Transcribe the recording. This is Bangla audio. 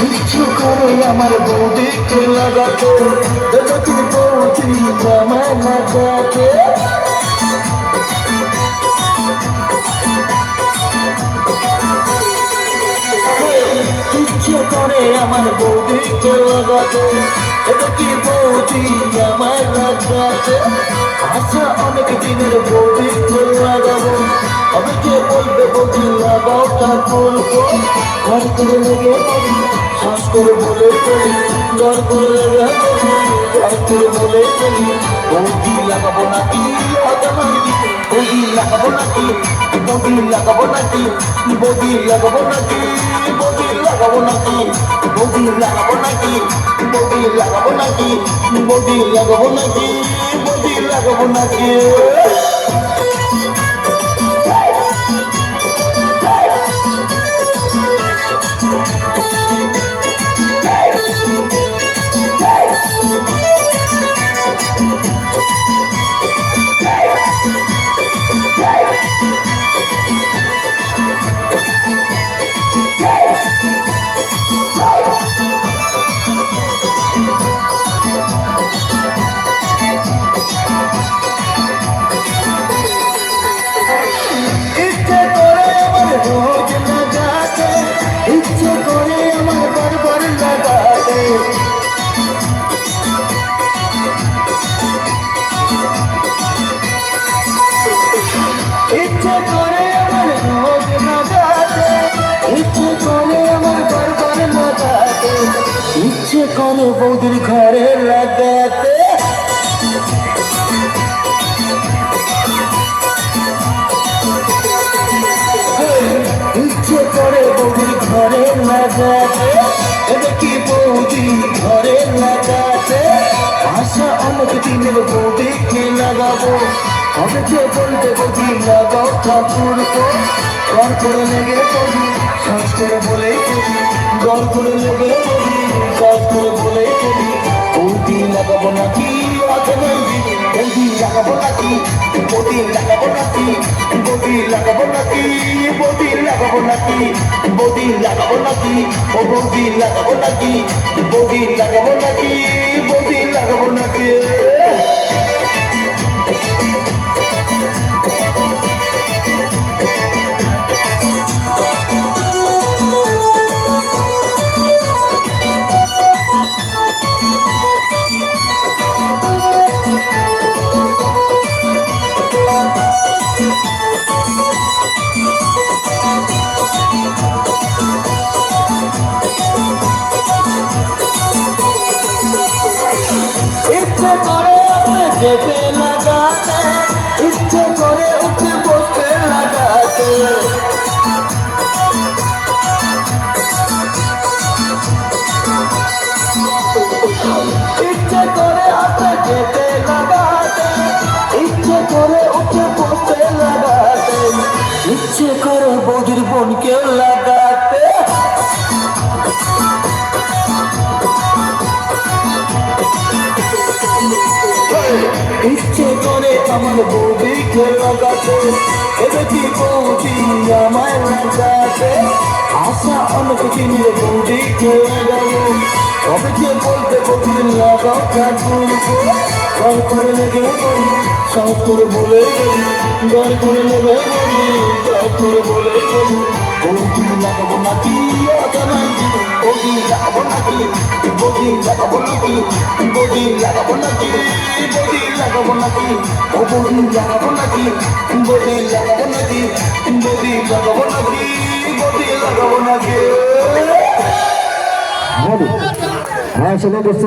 ইচ্ছু করে আমার বৌদিকে লাগাতে দেখি বৌদি জামায় লাগাতে ইচ্ছে করে আমার বৌদিকে লাগাতে দেখি বৌদি জামায় লাগাতে আচ্ছা অনেক দিনের বৌদিকে লাগাবো আমি কে বলবে বৌদি লাগাও তার বলবো ঘর করে লেগে শ্বাস করে বলে চলি ঘর করে লেগে ঘর করে বলে চলি বৌদি লাগাবো নাকি বৌদি লাগাবো নাকি বৌদি লাগাবো নাকি বৌদি লাগাবো নাকি বৌদি লাগাবো নাকি বৌদি লাগাবো নাকি বৌদি লাগাবো নাকি বৌদি লাগাবো নাকি বৌদি লাগাবো নাকি ইচ্ছে করে আমার বারবার লাগাতে ইচ্ছে করে আমার রোজ লাগাতে ইচ্ছে করে আমার বারবার লাগাতে ইচ্ছে করে বৌদির ঘরে লাগাতে ইচ্ছে করে বৌদির ঘরে লাগাতে দেখি বৌদি ঘরে লাগাতে আশা অনেক দিনের বৌদিকে লাগাবো আমি যে বলতে বৌদি লাগাও ঠাকুরকে ঘর করে লেগে বৌদি শ্বাস করে বলে চলি ঘর করে লেগে বৌদি শ্বাস করে বলে চলি বৌদি লাগাবো নাকি বৌদি লাগাবো নাকি বৌদি লাগাবো নাকি বৌদি লাগাবো নাকি বৌদি লাগাবো নাকি বৌদি লাগাবো নাকি ও বৌদি লাগাবো নাকি বৌদি লাগাবো নাকি বৌদি লাগাবো নাকি ইচ্ছে করে যেতে লাগাতে ইচ্ছে করে উঠে বসতে লাগাতে ইচ্ছে করে হাতে যেতে লাগাতে ইচ্ছে করে উঠে বসতে লাগাতে ইচ্ছে করে বৌদির বোনকে লাগাতে ইচ্ছে করে আমার বৌদিকে লাগাতে দেখি বৌদি আমায় লাগাতে আশা অনেক দিনের বৌদিকে লাগাবো তবে যে বলতে বৌদি লাগাও ঠাকুরকে ঘর করে লেগে বলি সাহস করে বলে গেলি ঘর করে লেগে বলি সাহস করে বলে গেলি বৌদি লাগাবো নাকি বৌদি লাগাবো নাকি বৌদি লাগাবো নাকি বৌদি লাগাবো নাকি বৌদি লাগাবো নাকি ও বৌদি লাগাবো নাকি বৌদি লাগাবো নাকি বৌদি লাগাবো নাকি বৌদি লাগাবো নাকি হ্যাঁ, সেটা দেখছো